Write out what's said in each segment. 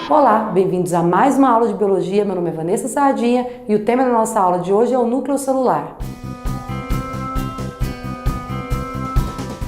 Olá, bem-vindos a mais uma aula de Biologia. Meu nome é Vanessa Sardinha e o tema da nossa aula de hoje é o núcleo celular.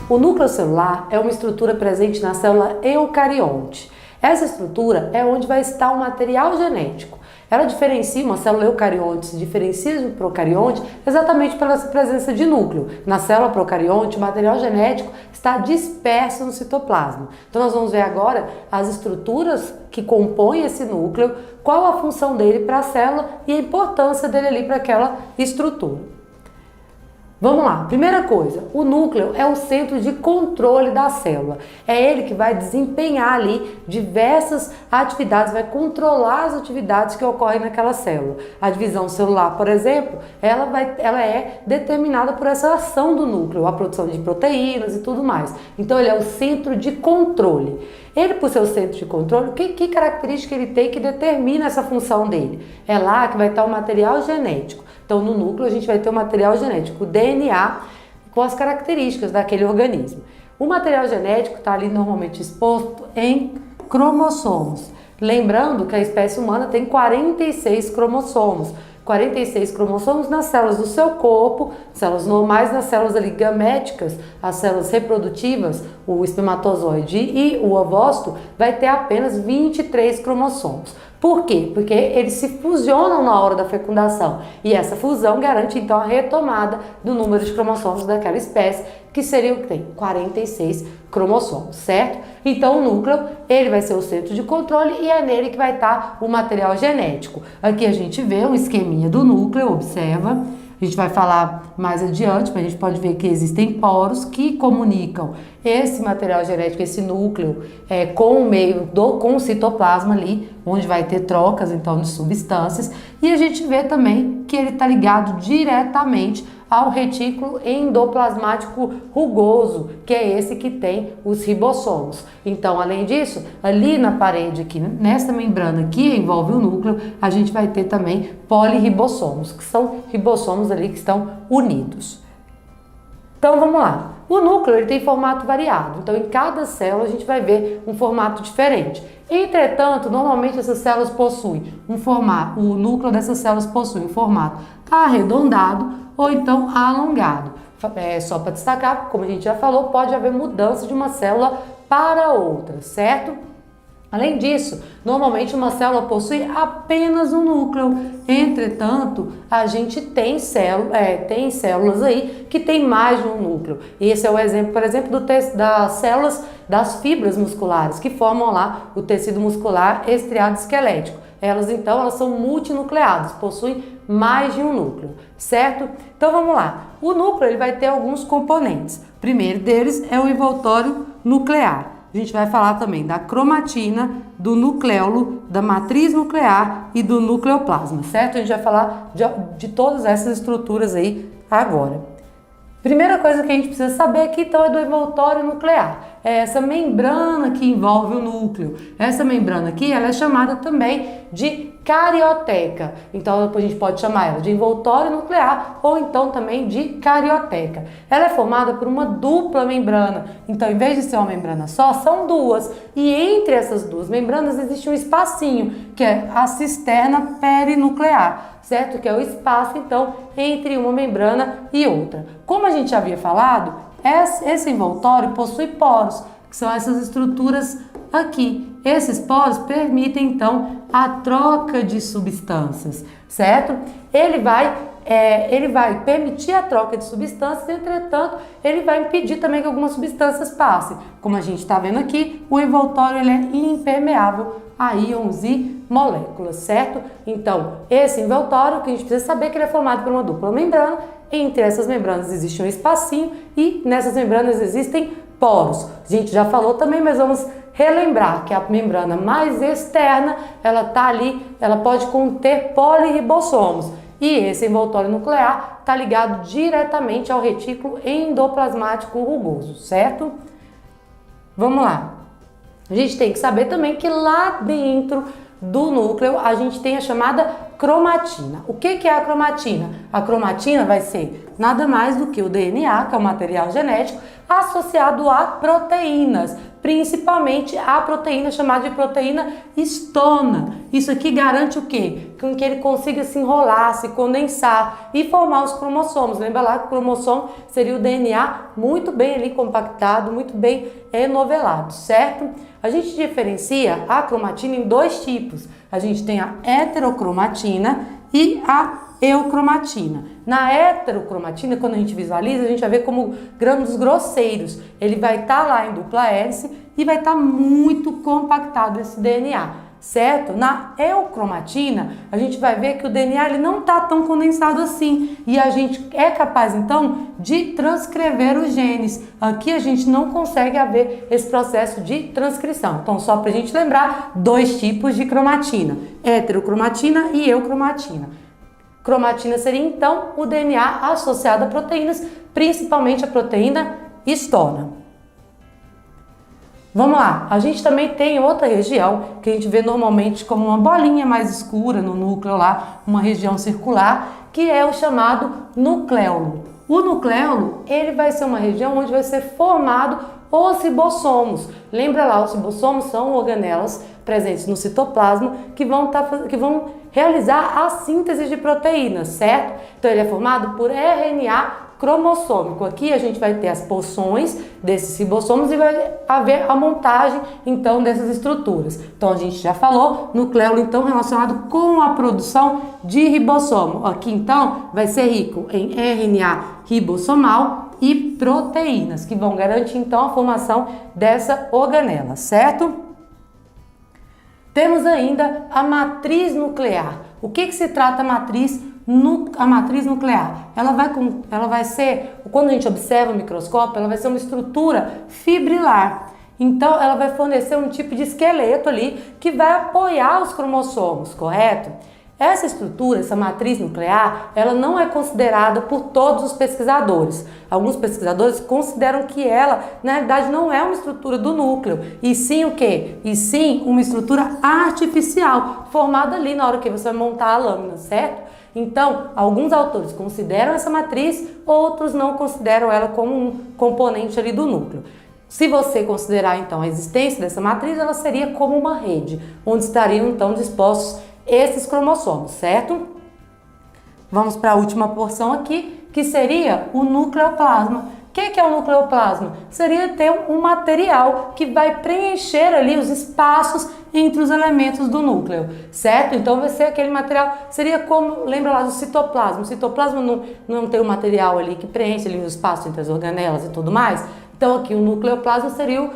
O núcleo celular é uma estrutura presente na célula eucarionte. Essa estrutura é onde vai estar o material genético. Ela diferencia, uma célula eucarionte se diferencia do procarionte exatamente pela presença de núcleo. Na célula procarionte, o material genético está disperso no citoplasma. Então nós vamos ver agora as estruturas que compõem esse núcleo, qual a função dele para a célula e a importância dele ali para aquela estrutura. Vamos lá, primeira coisa, o núcleo é o centro de controle da célula. É ele que vai desempenhar ali diversas atividades, vai controlar as atividades que ocorrem naquela célula. A divisão celular, por exemplo, ela é determinada por essa ação do núcleo, a produção de proteínas e tudo mais. Então ele é o centro de controle. Ele, por ser o centro de controle, que característica ele tem que determina essa função dele? É lá que vai estar o material genético. Então, no núcleo, a gente vai ter o material genético, o DNA, com as características daquele organismo. O material genético está ali normalmente exposto em cromossomos. Lembrando que a espécie humana tem 46 cromossomos. 46 cromossomos nas células do seu corpo, células normais, nas células ali gaméticas, as células reprodutivas, o espermatozoide e o ovócito, vai ter apenas 23 cromossomos. Por quê? Porque eles se fusionam na hora da fecundação e essa fusão garante então a retomada do número de cromossomos daquela espécie, que seria o que tem 46 cromossomos, certo? Então o núcleo, ele vai ser o centro de controle e é nele que vai estar o material genético. Aqui a gente vê um esqueminha do núcleo, observa. A gente vai falar mais adiante, mas a gente pode ver que existem poros que comunicam esse material genético, esse núcleo, com o meio com o citoplasma ali, onde vai ter trocas então de substâncias. E a gente vê também que ele está ligado diretamente ao retículo endoplasmático rugoso, que é esse que tem os ribossomos. Então, além disso, ali na parede, aqui, nessa membrana que envolve o núcleo, a gente vai ter também poliribossomos, que são ribossomos ali que estão unidos. Então, vamos lá. O núcleo ele tem formato variado, então em cada célula a gente vai ver um formato diferente. Entretanto, normalmente essas células possuem um formato, o núcleo dessas células possui um formato arredondado ou então alongado. Só para destacar, como a gente já falou, pode haver mudança de uma célula para outra, certo? Além disso, normalmente uma célula possui apenas um núcleo. Entretanto, a gente tem células aí que tem mais de um núcleo. Esse é o exemplo, por exemplo, das células das fibras musculares, que formam lá o tecido muscular estriado esquelético. Elas são multinucleadas, possuem mais de um núcleo, certo? Então vamos lá. O núcleo ele vai ter alguns componentes. O primeiro deles é o envoltório nuclear. A gente vai falar também da cromatina, do nucleolo, da matriz nuclear e do nucleoplasma, certo? A gente vai falar de todas essas estruturas aí agora. Primeira coisa que a gente precisa saber aqui, então, é do envoltório nuclear. É essa membrana que envolve o núcleo. Essa membrana aqui, ela é chamada também de carioteca. Então, a gente pode chamar ela de envoltório nuclear ou então também de carioteca. Ela é formada por uma dupla membrana. Então, em vez de ser uma membrana só, são duas. E entre essas duas membranas existe um espacinho, que é a cisterna perinuclear, certo? Que é o espaço, então, entre uma membrana e outra. Como a gente já havia falado, esse envoltório possui poros, que são essas estruturas aqui. Esses poros permitem, então, a troca de substâncias, certo? Ele vai permitir a troca de substâncias, entretanto, ele vai impedir também que algumas substâncias passem. Como a gente está vendo aqui, o envoltório ele é impermeável a íons e moléculas, certo? Então, esse envoltório, que a gente precisa saber que ele é formado por uma dupla membrana. Entre essas membranas existe um espacinho e nessas membranas existem poros. A gente já falou também, mas vamos relembrar que a membrana mais externa, ela tá ali, ela pode conter poliribossomos. E esse envoltório nuclear está ligado diretamente ao retículo endoplasmático rugoso, certo? Vamos lá. A gente tem que saber também que lá dentro do núcleo a gente tem a chamada cromatina. O que é a cromatina? A cromatina vai ser nada mais do que o DNA, que é o material genético, associado a proteínas, principalmente a proteína chamada de proteína histona. Isso aqui garante o quê? Com que ele consiga se enrolar, se condensar e formar os cromossomos. Lembra lá que o cromossomo seria o DNA muito bem ali compactado, muito bem enovelado, certo? A gente diferencia a cromatina em dois tipos. A gente tem a heterocromatina e a eucromatina. Na heterocromatina, quando a gente visualiza, a gente vai ver como grãos grosseiros. Ele vai estar lá em dupla hélice e vai estar muito compactado esse DNA, certo? Na eucromatina, a gente vai ver que o DNA ele não está tão condensado assim e a gente é capaz, então, de transcrever os genes. Aqui a gente não consegue haver esse processo de transcrição. Então, só para a gente lembrar, dois tipos de cromatina, heterocromatina e eucromatina. Cromatina seria, então, o DNA associado a proteínas, principalmente a proteína histona. Vamos lá, a gente também tem outra região que a gente vê normalmente como uma bolinha mais escura no núcleo lá, uma região circular, que é o chamado nucleolo. O nucleolo, ele vai ser uma região onde vai ser formado os ribossomos. Lembra lá, os ribossomos são organelas presentes no citoplasma que vão realizar a síntese de proteínas, certo? Então ele é formado por RNA cromossômico. Aqui a gente vai ter as porções desses ribossomos e vai haver a montagem então dessas estruturas. Então a gente já falou, nucleolo então relacionado com a produção de ribossomo. Aqui então vai ser rico em RNA ribossomal e proteínas que vão garantir então a formação dessa organela, certo? Temos ainda a matriz nuclear. O que se trata a matriz nuclear? Ela vai ser, quando a gente observa o microscópio, ela vai ser uma estrutura fibrilar. Então, ela vai fornecer um tipo de esqueleto ali que vai apoiar os cromossomos, correto? Essa estrutura, essa matriz nuclear, ela não é considerada por todos os pesquisadores. Alguns pesquisadores consideram que ela, na realidade, não é uma estrutura do núcleo, e sim o quê? E sim uma estrutura artificial, formada ali na hora que você vai montar a lâmina, certo? Então, alguns autores consideram essa matriz, outros não consideram ela como um componente ali do núcleo. Se você considerar, então, a existência dessa matriz, ela seria como uma rede, onde estariam, então, dispostos esses cromossomos, certo? Vamos para a última porção aqui, que seria o nucleoplasma. O que é o nucleoplasma? Seria ter um material que vai preencher ali os espaços entre os elementos do núcleo, certo? Então vai ser aquele material, seria como, lembra lá do citoplasma. O citoplasma não tem um material ali que preenche ali os espaços entre as organelas e tudo mais. Então aqui o nucleoplasma seria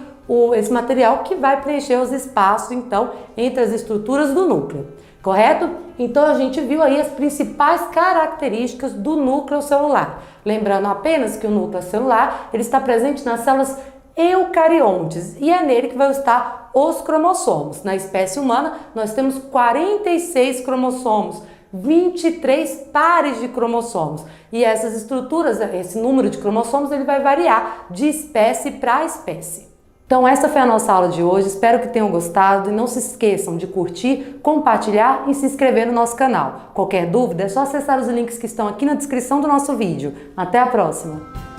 esse material que vai preencher os espaços, então, entre as estruturas do núcleo. Correto? Então a gente viu aí as principais características do núcleo celular. Lembrando apenas que o núcleo celular ele está presente nas células eucariontes e é nele que vão estar os cromossomos. Na espécie humana nós temos 46 cromossomos, 23 pares de cromossomos. E essas estruturas, esse número de cromossomos, ele vai variar de espécie para espécie. Então essa foi a nossa aula de hoje, espero que tenham gostado e não se esqueçam de curtir, compartilhar e se inscrever no nosso canal. Qualquer dúvida é só acessar os links que estão aqui na descrição do nosso vídeo. Até a próxima!